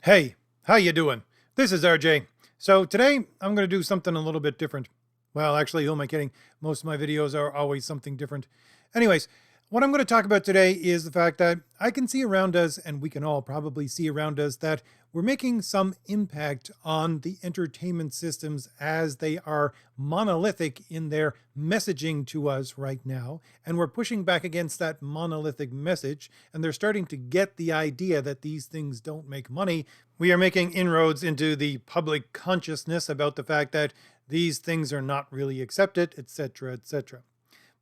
Hey, how you doing? This is RJ. So today I'm going to do something a little bit different. Well, actually, who am I kidding? Most of my videos are always something different. Anyways, what I'm going to talk about today is the fact that I can see around us, and we can all probably see around us, that we're making some impact on the entertainment systems as they are monolithic in their messaging to us right now. And we're pushing back against that monolithic message, and they're starting to get the idea that these things don't make money. We are making inroads into the public consciousness about the fact that these things are not really accepted, etc., etc.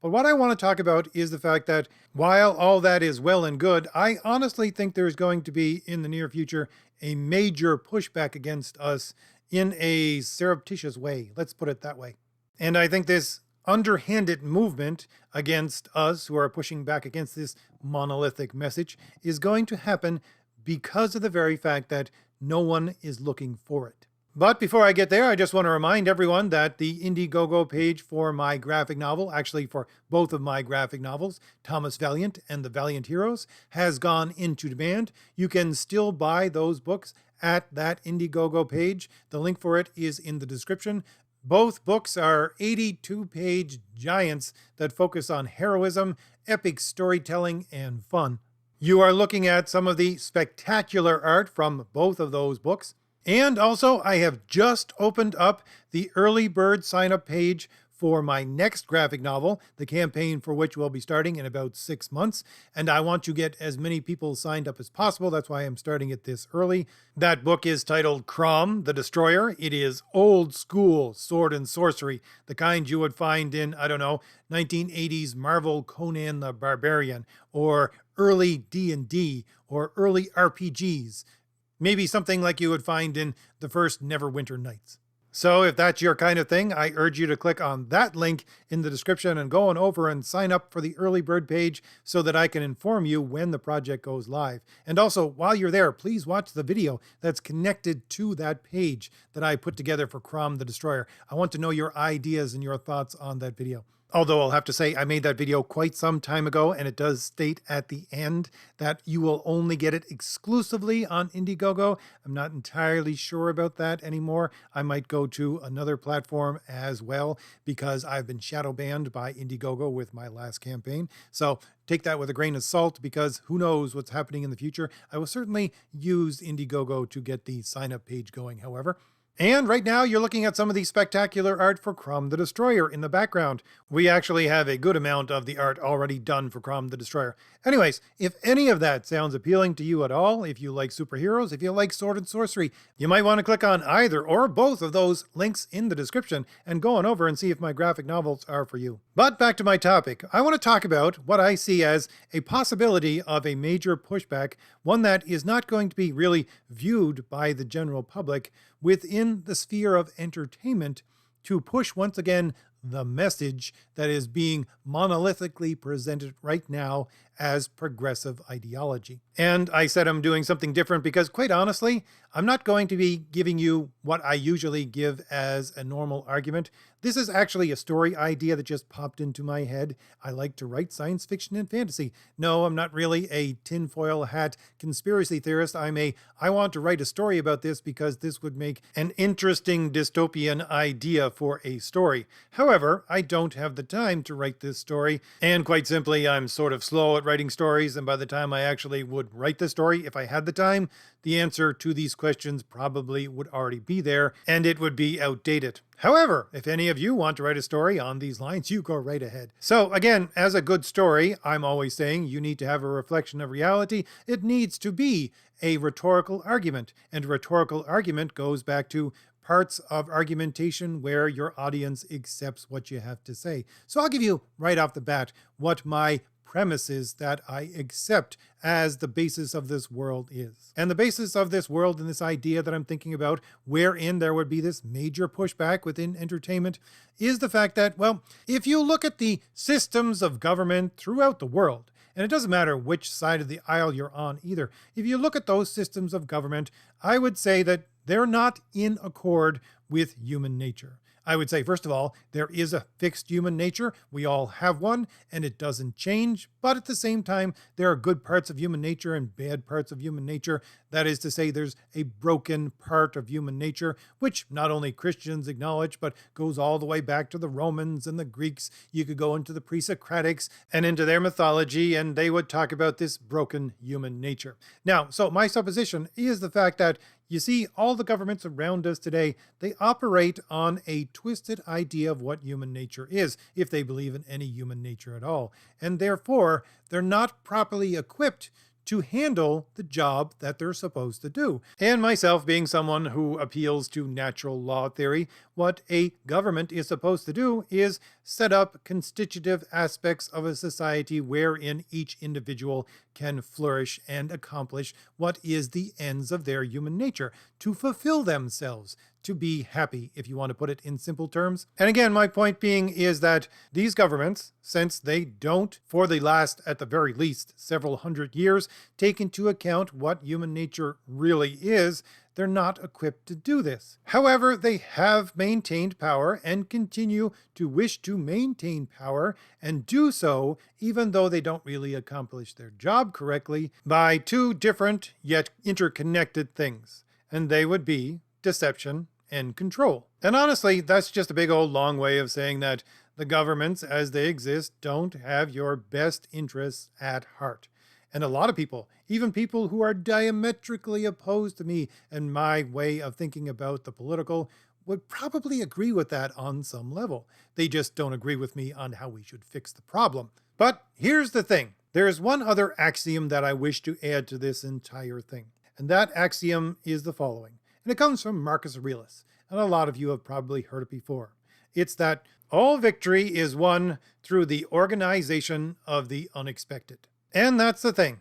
But what I want to talk about is the fact that while all that is well and good, I honestly think there's going to be, in the near future, a major pushback against us in a surreptitious way. Let's put it that way. And I think this underhanded movement against us who are pushing back against this monolithic message is going to happen because of the very fact that no one is looking for it. But before I get there, I just want to remind everyone that the Indiegogo page for my graphic novel, actually for both of my graphic novels, Thomas Valiant and the Valiant Heroes, has gone into demand. You can still buy those books at that Indiegogo page. The link for it is in the description. Both books are 82-page giants that focus on heroism, epic storytelling, and fun. You are looking at some of the spectacular art from both of those books. And also, I have just opened up the early bird sign-up page for my next graphic novel, the campaign for which will be starting in about 6 months. And I want to get as many people signed up as possible. That's why I'm starting it this early. That book is titled Crumbling, the Destroyer. It is old school sword and sorcery, the kind you would find in, 1980s Marvel Conan the Barbarian, or early D&D, or early RPGs. Maybe something like you would find in the first Neverwinter Nights. So if that's your kind of thing, I urge you to click on that link in the description and go on over and sign up for the early bird page so that I can inform you when the project goes live. And also, while you're there, please watch the video that's connected to that page that I put together for Crom the Destroyer. I want to know your ideas and your thoughts on that video. Although I'll have to say I made that video quite some time ago, and it does state at the end that you will only get it exclusively on Indiegogo. I'm not entirely sure about that anymore. I might go to another platform as well because I've been shadow banned by Indiegogo with my last campaign. So take that with a grain of salt because who knows what's happening in the future. I will certainly use Indiegogo to get the sign-up page going, however. And right now you're looking at some of the spectacular art for Crom the Destroyer in the background. We actually have a good amount of the art already done for Crom the Destroyer. Anyways, if any of that sounds appealing to you at all, if you like superheroes, if you like sword and sorcery, you might want to click on either or both of those links in the description and go on over and see if my graphic novels are for you. But back to my topic. I want to talk about what I see as a possibility of a major pushback, one that is not going to be really viewed by the general public within the sphere of entertainment to push once again the message that is being monolithically presented right now as progressive ideology. And I said I'm doing something different because, quite honestly, I'm not going to be giving you what I usually give as a normal argument. This is actually a story idea that just popped into my head. I like to write science fiction and fantasy. No, I'm not really a tinfoil hat conspiracy theorist. I want to write a story about this because this would make an interesting dystopian idea for a story. However, I don't have the time to write this story, and quite simply, I'm sort of slow at writing stories, and by the time I actually would write the story, if I had the time, the answer to these questions probably would already be there, and it would be outdated. However, if any of you want to write a story on these lines, you go right ahead. So again, as a good story, I'm always saying you need to have a reflection of reality. It needs to be a rhetorical argument, and a rhetorical argument goes back to parts of argumentation where your audience accepts what you have to say. So I'll give you right off the bat what my premises that I accept as the basis of this world is. And the basis of this world and this idea that I'm thinking about, wherein there would be this major pushback within entertainment, is the fact that, well, if you look at the systems of government throughout the world, and it doesn't matter which side of the aisle you're on either, if you look at those systems of government, I would say that they're not in accord with human nature. I would say, first of all, there is a fixed human nature. We all have one, and it doesn't change. But at the same time, there are good parts of human nature and bad parts of human nature. That is to say, there's a broken part of human nature, which not only Christians acknowledge, but goes all the way back to the Romans and the Greeks. You could go into the pre-Socratics and into their mythology, and they would talk about this broken human nature. Now, so my supposition is the fact that you see, all the governments around us today, they operate on a twisted idea of what human nature is, if they believe in any human nature at all. And therefore, they're not properly equipped to handle the job that they're supposed to do. And myself being someone who appeals to natural law theory, what a government is supposed to do is set up constitutive aspects of a society wherein each individual can flourish and accomplish what is the ends of their human nature, to fulfill themselves, to be happy, if you want to put it in simple terms. And again, my point being is that these governments, since they don't, for the last, at the very least, several hundred years, take into account what human nature really is, they're not equipped to do this. However, they have maintained power and continue to wish to maintain power and do so even though they don't really accomplish their job correctly by two different yet interconnected things. And they would be deception and control. And honestly, that's just a big old long way of saying that the governments as they exist don't have your best interests at heart. And a lot of people, even people who are diametrically opposed to me and my way of thinking about the political, would probably agree with that on some level. They just don't agree with me on how we should fix the problem. But here's the thing. There is one other axiom that I wish to add to this entire thing. And that axiom is the following. And it comes from Marcus Aurelius. And a lot of you have probably heard it before. It's that all victory is won through the organization of the unexpected. And that's the thing.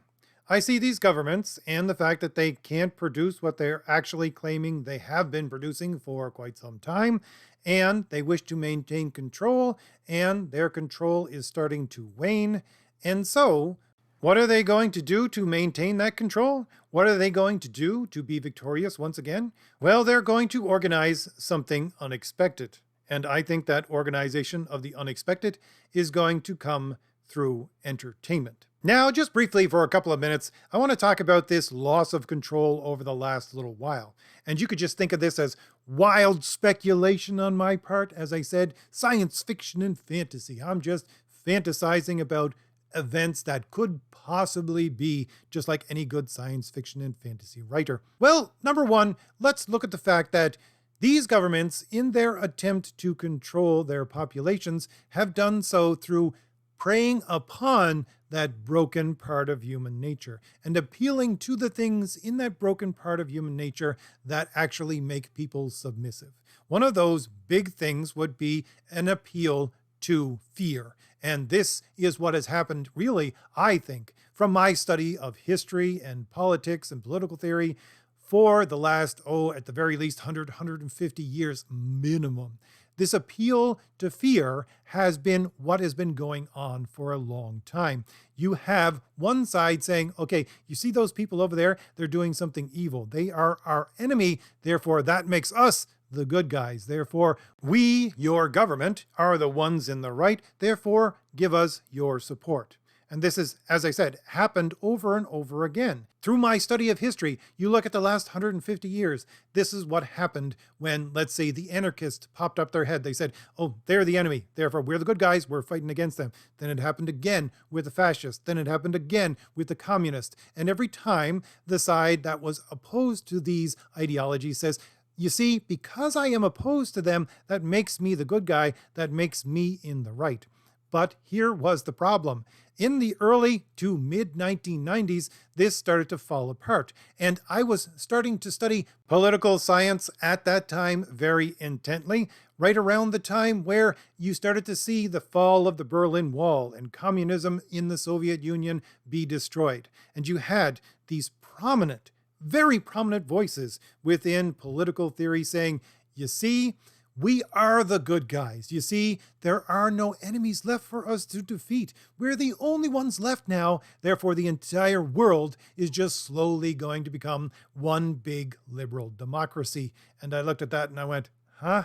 I see these governments and the fact that they can't produce what they're actually claiming they have been producing for quite some time, and they wish to maintain control, and their control is starting to wane. And so, what are they going to do to maintain that control? What are they going to do to be victorious once again? Well, they're going to organize something unexpected. And I think that organization of the unexpected is going to come through entertainment. Now, just briefly for a couple of minutes, I want to talk about this loss of control over the last little while. And you could just think of this as wild speculation on my part. As I said, science fiction and fantasy. I'm just fantasizing about events that could possibly be, just like any good science fiction and fantasy writer. Well, number one, let's look at the fact that these governments, in their attempt to control their populations, have done so through preying upon that broken part of human nature and appealing to the things in that broken part of human nature that actually make people submissive. One of those big things would be an appeal to fear. And this is what has happened, really, I think, from my study of history and politics and political theory for the last, at the very least 100, 150 years minimum. This appeal to fear has been what has been going on for a long time. You have one side saying, okay, you see those people over there? They're doing something evil. They are our enemy. Therefore, that makes us the good guys. Therefore, we, your government, are the ones in the right. Therefore, give us your support. And this is, as I said, happened over and over again. Through my study of history, you look at the last 150 years, this is what happened when, let's say, the anarchists popped up their head. They said, oh, they're the enemy. Therefore, we're the good guys. We're fighting against them. Then it happened again with the fascists. Then it happened again with the communists. And every time the side that was opposed to these ideologies says, you see, because I am opposed to them, that makes me the good guy. That makes me in the right. But here was the problem. In the early to mid-1990s, this started to fall apart. And I was starting to study political science at that time very intently, right around the time where you started to see the fall of the Berlin Wall and communism in the Soviet Union be destroyed. And you had these prominent, very prominent voices within political theory saying, you see, we are the good guys. You see, there are no enemies left for us to defeat. We're the only ones left now. Therefore, the entire world is just slowly going to become one big liberal democracy. And I looked at that and I went, huh?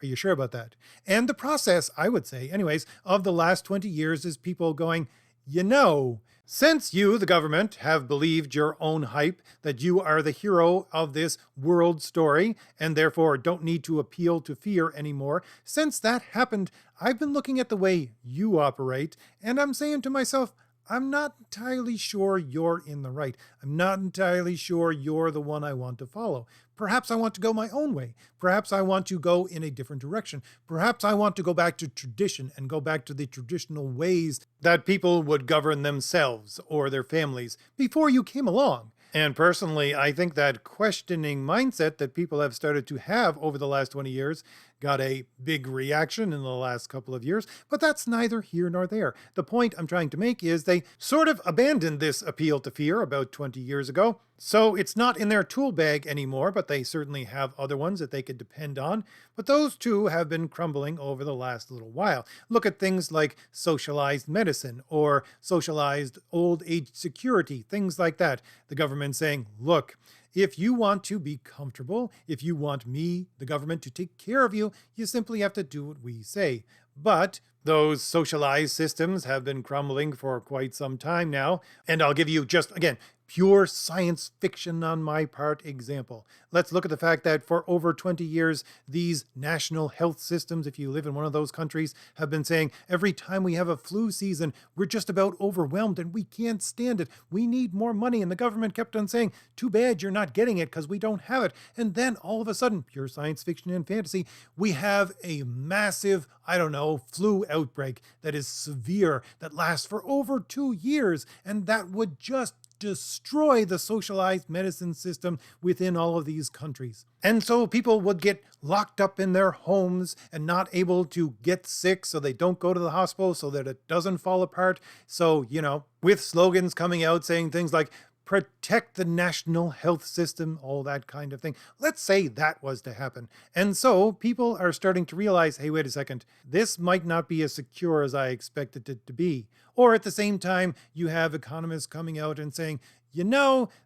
Are you sure about that? And the process, I would say, anyways, of the last 20 years is people going, since you, the government, have believed your own hype that you are the hero of this world story and therefore don't need to appeal to fear anymore, since that happened, I've been looking at the way you operate and I'm saying to myself, I'm not entirely sure you're in the right. I'm not entirely sure you're the one I want to follow. Perhaps I want to go my own way. Perhaps I want to go in a different direction. Perhaps I want to go back to tradition and go back to the traditional ways that people would govern themselves or their families before you came along. And personally, I think that questioning mindset that people have started to have over the last 20 years got a big reaction in the last couple of years, but that's neither here nor there. The point I'm trying to make is they sort of abandoned this appeal to fear about 20 years ago. So it's not in their tool bag anymore, but they certainly have other ones that they could depend on. But those two have been crumbling over the last little while. Look at things like socialized medicine or socialized old age security, things like that. The government saying, look, if you want to be comfortable, if you want me, the government, to take care of you, you simply have to do what we say. But those socialized systems have been crumbling for quite some time now. And I'll give you just, again, pure science fiction on my part example. Let's look at the fact that for over 20 years, these national health systems, if you live in one of those countries, have been saying every time we have a flu season, we're just about overwhelmed and we can't stand it. We need more money. And the government kept on saying, too bad you're not getting it because we don't have it. And then all of a sudden, pure science fiction and fantasy, we have a massive, flu outbreak that is severe, that lasts for over 2 years. And that would just destroy the socialized medicine system within all of these countries. And so people would get locked up in their homes and not able to get sick so they don't go to the hospital so that it doesn't fall apart. So, with slogans coming out saying things like, protect the national health system, all that kind of thing. Let's say that was to happen. And so people are starting to realize, hey, wait a second, this might not be as secure as I expected it to be. Or at the same time, you have economists coming out and saying,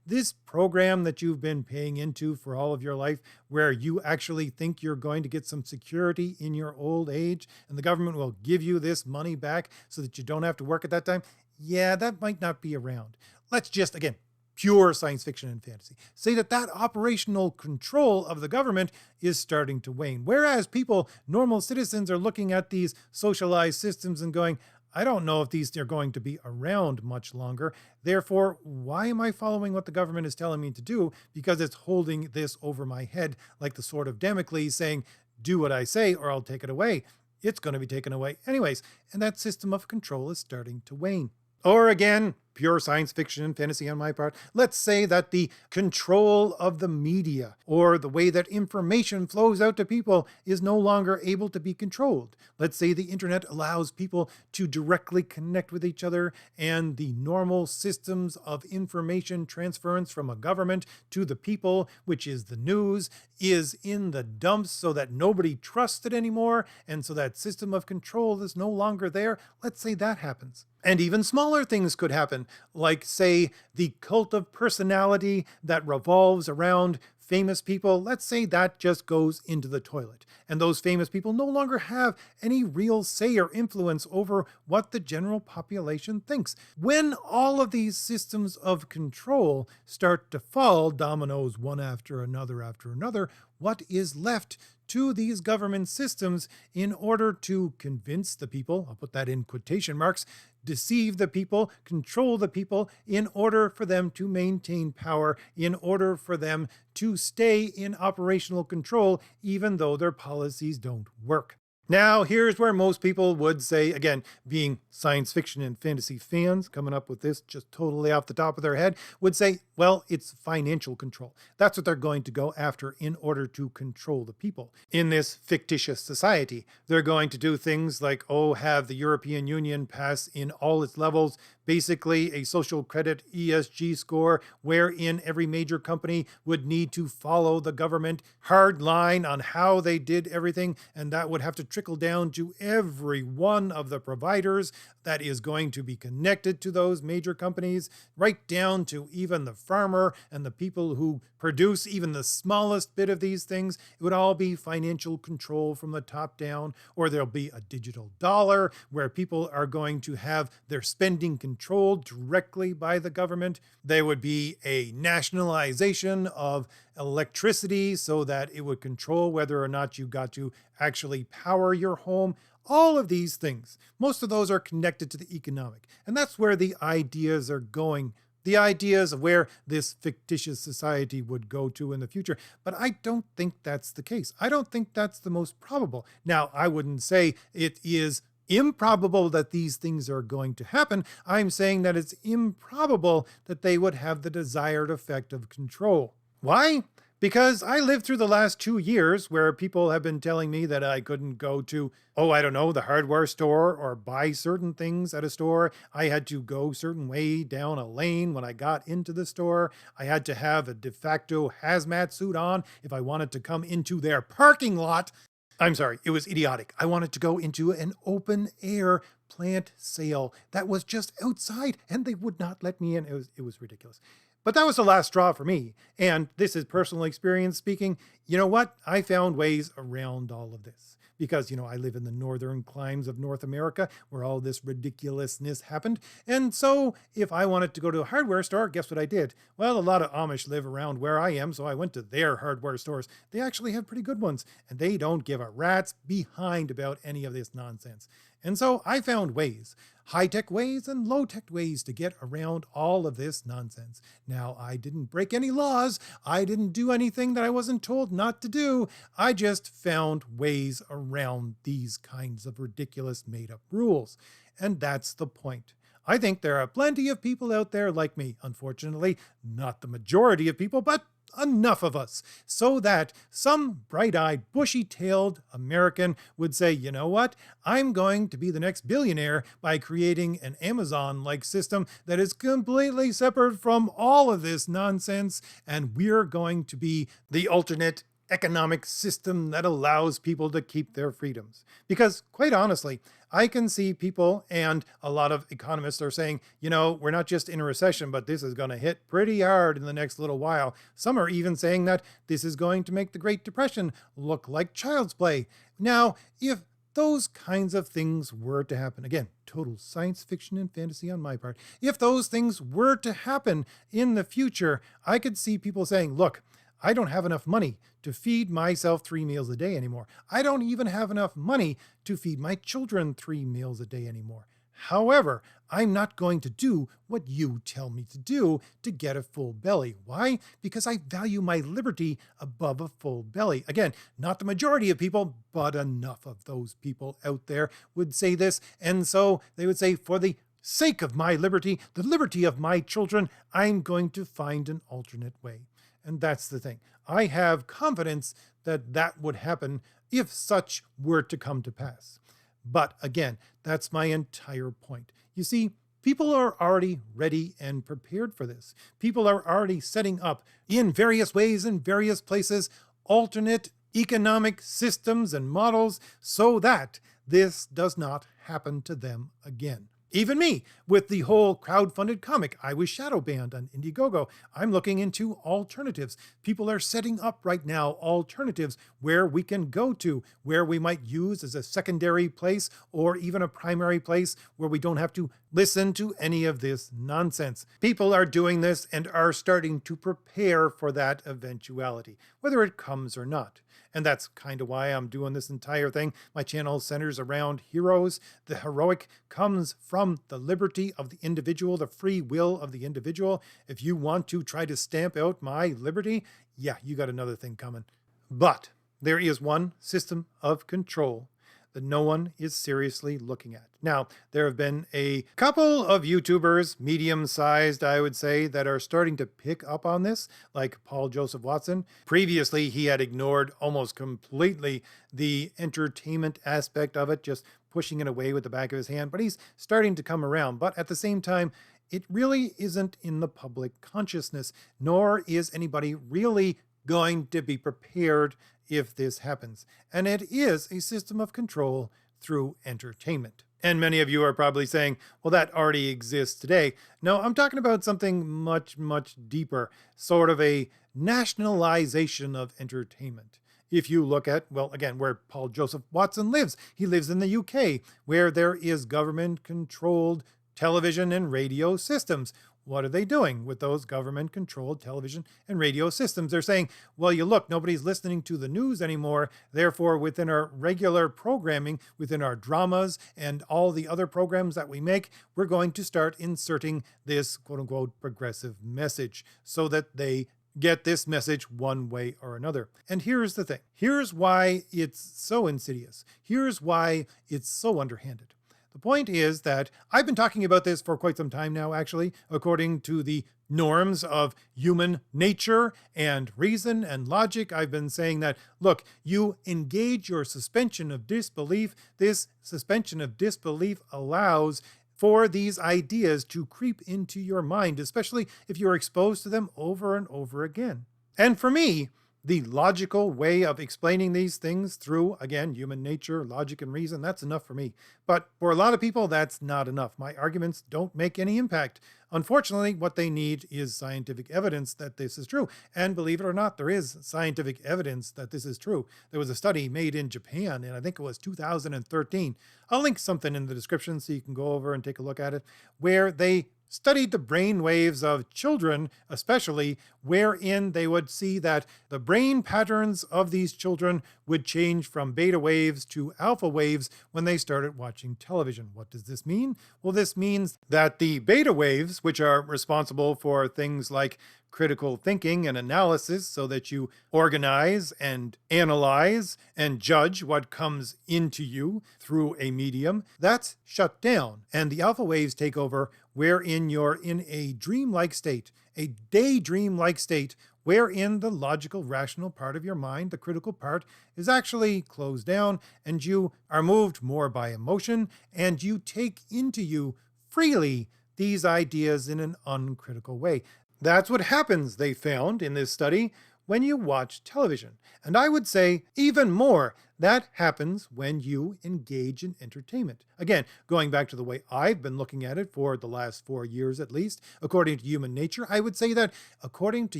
this program that you've been paying into for all of your life, where you actually think you're going to get some security in your old age, and the government will give you this money back so that you don't have to work at that time, yeah, that might not be around. Let's just, again, pure science fiction and fantasy, say that operational control of the government is starting to wane. Whereas people, normal citizens, are looking at these socialized systems and going, I don't know if these are going to be around much longer. Therefore, why am I following what the government is telling me to do? Because it's holding this over my head like the sword of Damocles saying, do what I say or I'll take it away. It's going to be taken away anyways. And that system of control is starting to wane. Or again, pure science fiction and fantasy on my part, let's say that the control of the media or the way that information flows out to people is no longer able to be controlled. Let's say the internet allows people to directly connect with each other and the normal systems of information transference from a government to the people, which is the news, is in the dumps so that nobody trusts it anymore. And so that system of control is no longer there. Let's say that happens. And even smaller things could happen, like, say, the cult of personality that revolves around famous people. Let's say that just goes into the toilet. And those famous people no longer have any real say or influence over what the general population thinks. When all of these systems of control start to fall, dominoes one after another, what is left to these government systems in order to convince the people, I'll put that in quotation marks, deceive the people, control the people in order for them to maintain power, in order for them to stay in operational control, even though their policies don't work. Now, here's where most people would say, again, being science fiction and fantasy fans, coming up with this just totally off the top of their head, would say, well, it's financial control. That's what they're going to go after in order to control the people. In this fictitious society, they're going to do things like, have the European Union pass in all its levels basically a social credit ESG score wherein every major company would need to follow the government hard line on how they did everything, and that would have to trickle down to every one of the providers that is going to be connected to those major companies, right down to even the farmer and the people who produce even the smallest bit of these things. It would all be financial control from the top down, or there'll be a digital dollar where people are going to have their spending controlled directly by the government. There would be a nationalization of electricity so that it would control whether or not you got to actually power your home. All of these things, most of those are connected to the economic. And that's where the ideas are going, the ideas of where this fictitious society would go to in the future. But I don't think that's the case. I don't think that's the most probable. Now, I wouldn't say it is improbable that these things are going to happen. I'm saying that it's improbable that they would have the desired effect of control. Why? Because I lived through the last 2 years where people have been telling me that I couldn't go to, the hardware store or buy certain things at a store. I had to go a certain way down a lane when I got into the store. I had to have a de facto hazmat suit on if I wanted to come into their parking lot. I'm sorry, it was idiotic. I wanted to go into an open air plant sale that was just outside and they would not let me in. It was ridiculous. But that was the last straw for me. And this is personal experience speaking. You know what? I found ways around all of this because, I live in the northern climes of North America where all this ridiculousness happened. And so if I wanted to go to a hardware store, guess what I did? Well, a lot of Amish live around where I am, so I went to their hardware stores. They actually have pretty good ones, and they don't give a rat's behind about any of this nonsense. And so I found ways, high-tech ways and low-tech ways to get around all of this nonsense. Now, I didn't break any laws. I didn't do anything that I wasn't told not to do. I just found ways around these kinds of ridiculous made-up rules. And that's the point. I think there are plenty of people out there like me. Unfortunately, not the majority of people, but enough of us, so that some bright-eyed, bushy-tailed American would say, you know what? I'm going to be the next billionaire by creating an Amazon-like system that is completely separate from all of this nonsense, and we're going to be the alternate economic system that allows people to keep their freedoms. Because, quite honestly, I can see people, and a lot of economists are saying, we're not just in a recession, but this is going to hit pretty hard in the next little while. Some are even saying that this is going to make the Great Depression look like child's play. Now, if those kinds of things were to happen, again, total science fiction and fantasy on my part, if those things were to happen in the future, I could see people saying, look, I don't have enough money to feed myself 3 meals a day anymore. I don't even have enough money to feed my children 3 meals a day anymore. However, I'm not going to do what you tell me to do to get a full belly. Why? Because I value my liberty above a full belly. Again, not the majority of people, but enough of those people out there would say this. And so they would say, for the sake of my liberty, the liberty of my children, I'm going to find an alternate way. And that's the thing. I have confidence that that would happen if such were to come to pass. But again, that's my entire point. You see, people are already ready and prepared for this. People are already setting up in various ways in various places alternate economic systems and models so that this does not happen to them again. Even me, with the whole crowdfunded comic, I Was Shadow Banned on Indiegogo. I'm looking into alternatives. People are setting up right now alternatives where we can go to, where we might use as a secondary place or even a primary place where we don't have to listen to any of this nonsense. People are doing this and are starting to prepare for that eventuality, whether it comes or not. And that's kind of why I'm doing this entire thing. My channel centers around heroes. The heroic comes from the liberty of the individual, the free will of the individual. If you want to try to stamp out my liberty, yeah, you got another thing coming. But there is one system of control that no one is seriously looking at. Now, there have been a couple of YouTubers, medium-sized, I would say, that are starting to pick up on this, like Paul Joseph Watson. Previously, he had ignored almost completely the entertainment aspect of it, just pushing it away with the back of his hand, but he's starting to come around. But at the same time, it really isn't in the public consciousness, nor is anybody really going to be prepared if this happens. And it is a system of control through entertainment. And many of you are probably saying, well, that already exists today. No, I'm talking about something much, much deeper, sort of a nationalization of entertainment. If you look at, well, again, where Paul Joseph Watson lives, he lives in the UK, where there is government controlled television and radio systems. What are they doing with those government controlled television and radio systems? They're saying, well, you look, nobody's listening to the news anymore. Therefore, within our regular programming, within our dramas and all the other programs that we make, we're going to start inserting this quote unquote progressive message so that they get this message one way or another. And here's the thing. Here's why it's so insidious. Here's why it's so underhanded. The point is that I've been talking about this for quite some time now, actually, according to the norms of human nature and reason and logic. I've been saying that, look, you engage your suspension of disbelief. This suspension of disbelief allows for these ideas to creep into your mind, especially if you're exposed to them over and over again. And for me, the logical way of explaining these things through, again, human nature, logic, and reason, that's enough for me. But for a lot of people, that's not enough. My arguments don't make any impact. Unfortunately, what they need is scientific evidence that this is true. And believe it or not, there is scientific evidence that this is true. There was a study made in Japan, and I think it was 2013. I'll link something in the description so you can go over and take a look at it, where they studied the brain waves of children, especially, wherein they would see that the brain patterns of these children would change from beta waves to alpha waves when they started watching television. What does this mean? Well, this means that the beta waves, which are responsible for things like critical thinking and analysis, so that you organize and analyze and judge what comes into you through a medium, that's shut down. And the alpha waves take over, wherein you're in a dreamlike state, a daydream-like state, wherein the logical, rational part of your mind, the critical part, is actually closed down, and you are moved more by emotion, and you take into you freely these ideas in an uncritical way. That's what happens, they found in this study, when you watch television. And I would say even more, that happens when you engage in entertainment. Again, going back to the way I've been looking at it for the last 4 years at least, according to human nature, I would say that according to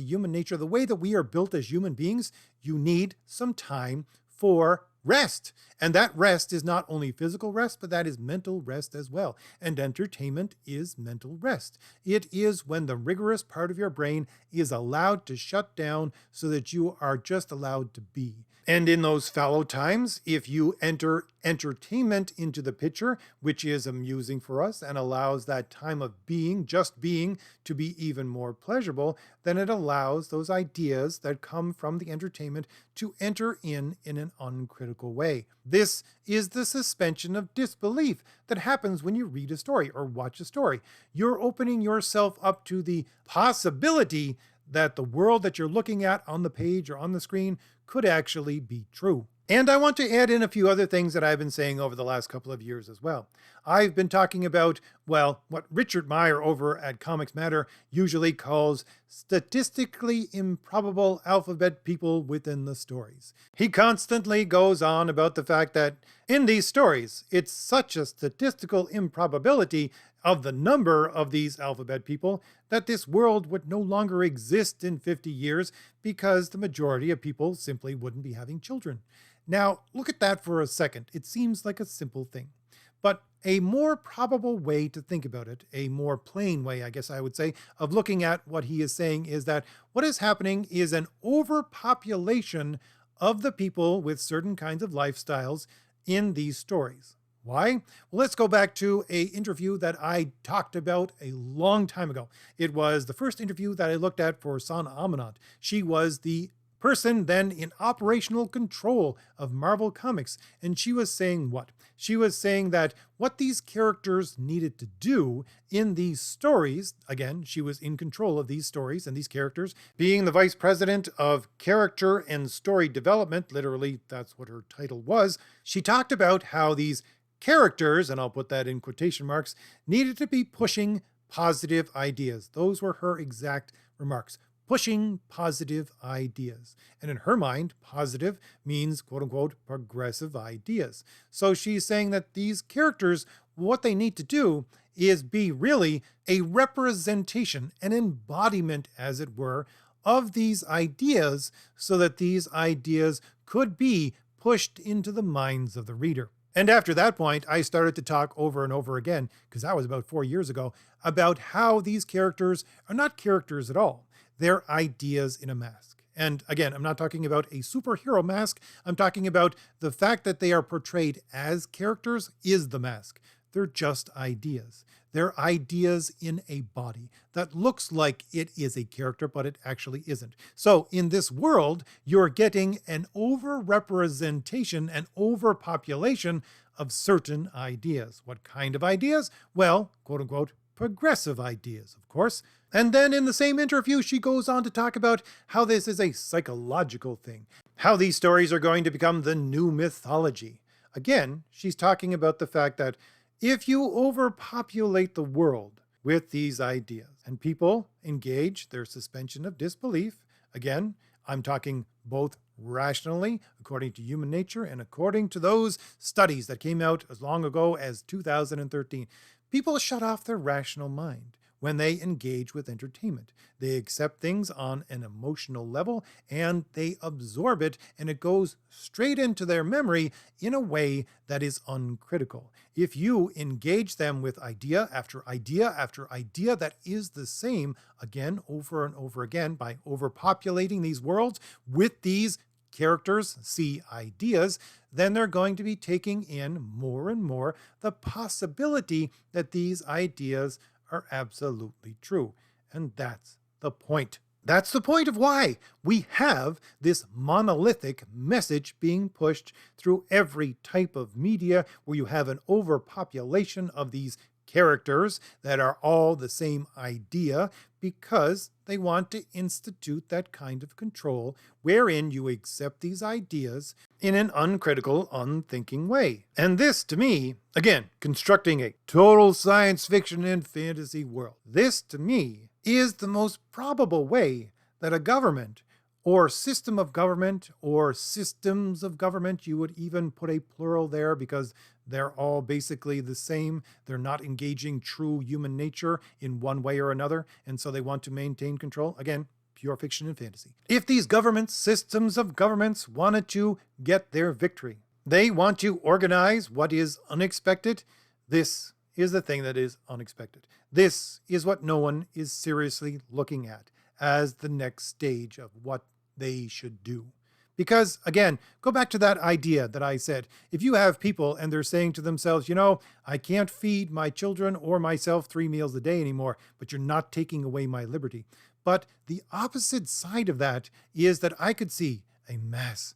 human nature, the way that we are built as human beings, you need some time for rest. And that rest is not only physical rest, but that is mental rest as well. And entertainment is mental rest. It is when the rigorous part of your brain is allowed to shut down so that you are just allowed to be. And in those fallow times, if you enter entertainment into the picture, which is amusing for us and allows that time of being, just being, to be even more pleasurable, then it allows those ideas that come from the entertainment to enter in an uncritical way. This is the suspension of disbelief that happens when you read a story or watch a story. You're opening yourself up to the possibility that the world that you're looking at on the page or on the screen could actually be true. And I want to add in a few other things that I've been saying over the last couple of years as well. I've been talking about, well, what Richard Meyer over at Comics Matter usually calls statistically improbable alphabet people within the stories. He constantly goes on about the fact that in these stories, it's such a statistical improbability of the number of these alphabet people that this world would no longer exist in 50 years because the majority of people simply wouldn't be having children. Now, look at that for a second. It seems like a simple thing. But a more probable way to think about it, a more plain way, I guess I would say, of looking at what he is saying is that what is happening is an overpopulation of the people with certain kinds of lifestyles in these stories. Why? Well, let's go back to an interview that I talked about a long time ago. It was the first interview that I looked at for Sana Amanat. She was the person then in operational control of Marvel Comics. And she was saying what? She was saying that what these characters needed to do in these stories, again, she was in control of these stories and these characters, being the vice president of character and story development, literally that's what her title was. She talked about how these characters, and I'll put that in quotation marks, needed to be pushing positive ideas. Those were her exact remarks. Pushing positive ideas. And in her mind, positive means quote unquote progressive ideas. So she's saying that these characters what they need to do is be really a representation, an embodiment, as it were, of these ideas so that these ideas could be pushed into the minds of the reader. And after that point, I started to talk over and over again, because that was about 4 years ago, about how these characters are not characters at all. They're ideas in a mask. And again, I'm not talking about a superhero mask. I'm talking about the fact that they are portrayed as characters is the mask. They're just ideas. They're ideas in a body that looks like it is a character, but it actually isn't. So in this world, you're getting an over-representation, an overpopulation of certain ideas. What kind of ideas? Well, quote unquote, progressive ideas, of course. And then in the same interview, she goes on to talk about how this is a psychological thing, how these stories are going to become the new mythology. Again, she's talking about the fact that if you overpopulate the world with these ideas and people engage their suspension of disbelief, again, I'm talking both rationally, according to human nature, and according to those studies that came out as long ago as 2013, people shut off their rational mind when they engage with entertainment. They accept things on an emotional level and they absorb it, and it goes straight into their memory in a way that is uncritical. If you engage them with idea after idea after idea that is the same again over and over again by overpopulating these worlds with these characters, see ideas, then they're going to be taking in more and more the possibility that these ideas are absolutely true. And that's the point. That's the point of why we have this monolithic message being pushed through every type of media where you have an overpopulation of these characters that are all the same idea, because they want to institute that kind of control wherein you accept these ideas in an uncritical, unthinking way. And this, to me, again, constructing a total science fiction and fantasy world, this, to me, is the most probable way that a government or system of government or systems of government, you would even put a plural there because they're all basically the same. They're not engaging true human nature in one way or another, and so they want to maintain control. Again, pure fiction and fantasy. If these governments, systems of governments, wanted to get their victory, they want to organize what is unexpected. This is the thing that is unexpected. This is what no one is seriously looking at as the next stage of what they should do. Because, again, go back to that idea that I said. If you have people and they're saying to themselves, you know, I can't feed my children or myself 3 meals a day anymore, but you're not taking away my liberty. But the opposite side of that is that I could see a mass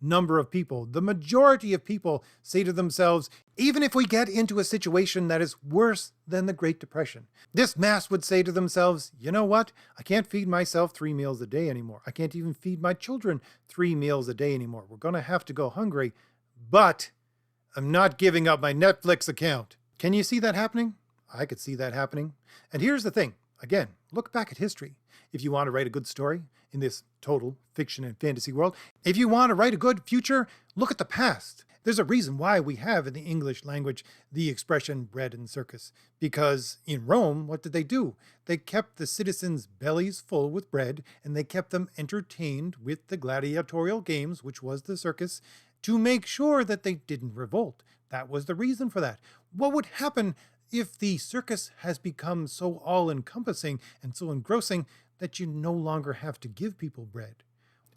number of people, the majority of people, say to themselves, even if we get into a situation that is worse than the Great Depression, this mass would say to themselves, you know what? I can't feed myself 3 meals a day anymore. I can't even feed my children 3 meals a day anymore. We're going to have to go hungry, but I'm not giving up my Netflix account. Can you see that happening? I could see that happening. And here's the thing. Again, look back at history. If you want to write a good story in this total fiction and fantasy world, if you want to write a good future, look at the past. There's a reason why we have in the English language the expression bread and circus. Because in Rome, what did they do? They kept the citizens' bellies full with bread, and they kept them entertained with the gladiatorial games, which was the circus, to make sure that they didn't revolt. That was the reason for that. What would happen if the circus has become so all-encompassing and so engrossing that you no longer have to give people bread?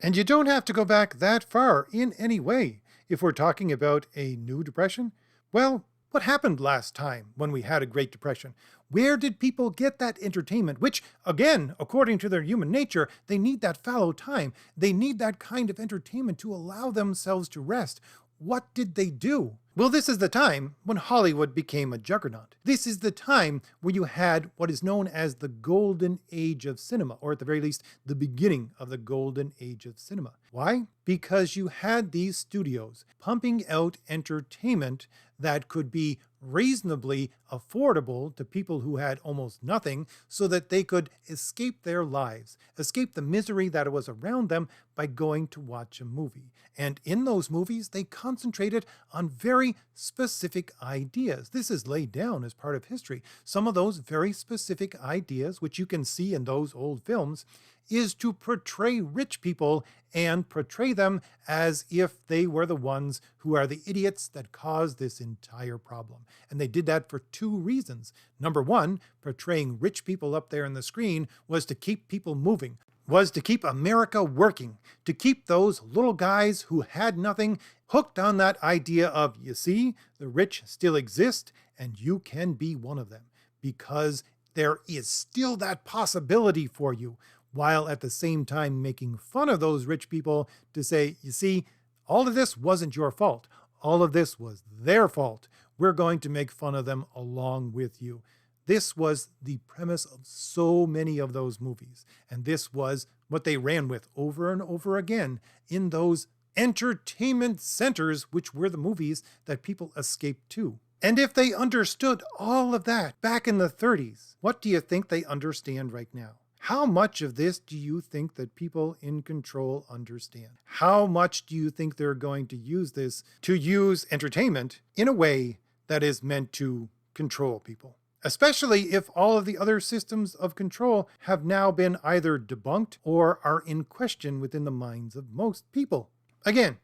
And you don't have to go back that far in any way. If we're talking about a new depression, well, what happened last time when we had a Great Depression? Where did people get that entertainment? Which, again, according to their human nature, they need that fallow time. They need that kind of entertainment to allow themselves to rest. What did they do? Well, this is the time when Hollywood became a juggernaut. This is the time where you had what is known as the golden age of cinema, or at the very least, the beginning of the golden age of cinema. Why? Because you had these studios pumping out entertainment that could be reasonably affordable to people who had almost nothing so that they could escape their lives, escape the misery that was around them by going to watch a movie. And in those movies, they concentrated on very specific ideas. This is laid down as part of history. Some of those very specific ideas, which you can see in those old films, is to portray rich people and portray them as if they were the ones who are the idiots that caused this entire problem. And they did that for two reasons. Number one, portraying rich people up there on the screen was to keep people moving, was to keep America working, to keep those little guys who had nothing hooked on that idea of, you see, the rich still exist and you can be one of them because there is still that possibility for you, while at the same time making fun of those rich people to say, you see, all of this wasn't your fault. All of this was their fault. We're going to make fun of them along with you. This was the premise of so many of those movies. And this was what they ran with over and over again in those entertainment centers, which were the movies that people escaped to. And if they understood all of that back in the 30s, what do you think they understand right now? How much of this do you think that people in control understand? How much do you think they're going to use this to use entertainment in a way that is meant to control people? Especially if all of the other systems of control have now been either debunked or are in question within the minds of most people. Again,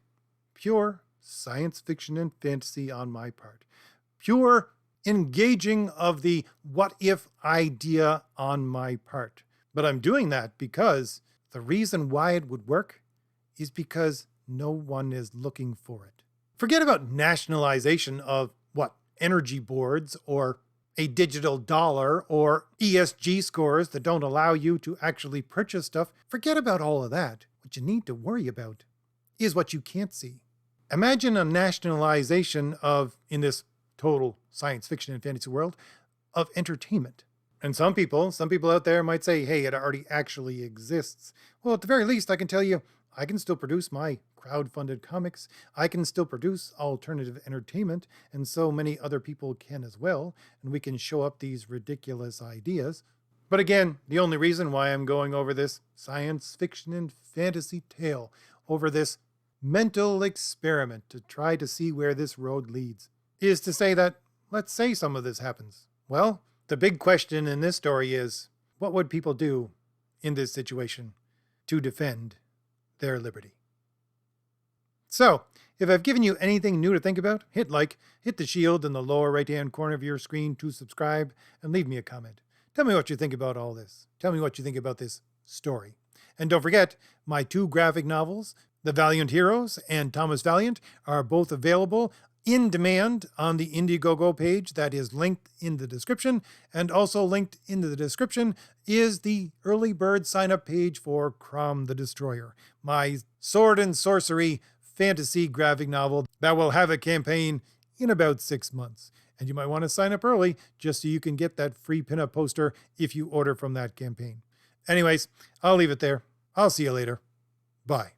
pure science fiction and fantasy on my part. Pure engaging of the what if idea on my part. But I'm doing that because the reason why it would work is because no one is looking for it. Forget about nationalization of energy boards or a digital dollar or ESG scores that don't allow you to actually purchase stuff. Forget about all of that. What you need to worry about is what you can't see. Imagine a nationalization of, in this total science fiction and fantasy world, of entertainment. And some people out there might say, hey, it already actually exists. Well, at the very least, I can tell you, I can still produce my crowd-funded comics. I can still produce alternative entertainment, and so many other people can as well. And we can show up these ridiculous ideas. But again, the only reason why I'm going over this science fiction and fantasy tale, over this mental experiment to try to see where this road leads, is to say that, let's say some of this happens. Well, the big question in this story is, what would people do in this situation to defend their liberty? So, if I've given you anything new to think about, hit like, hit the shield in the lower right-hand corner of your screen to subscribe, and leave me a comment. Tell me what you think about all this. Tell me what you think about this story. And don't forget, my two graphic novels, The Valiant Heroes and Thomas Valiant, are both available in demand on the Indiegogo page that is linked in the description, and also linked in the description is the early bird sign-up page for Crom the Destroyer, my sword and sorcery fantasy graphic novel that will have a campaign in about 6 months. And you might want to sign up early just so you can get that free pinup poster if you order from that campaign. Anyways, I'll leave it there. I'll see you later. Bye.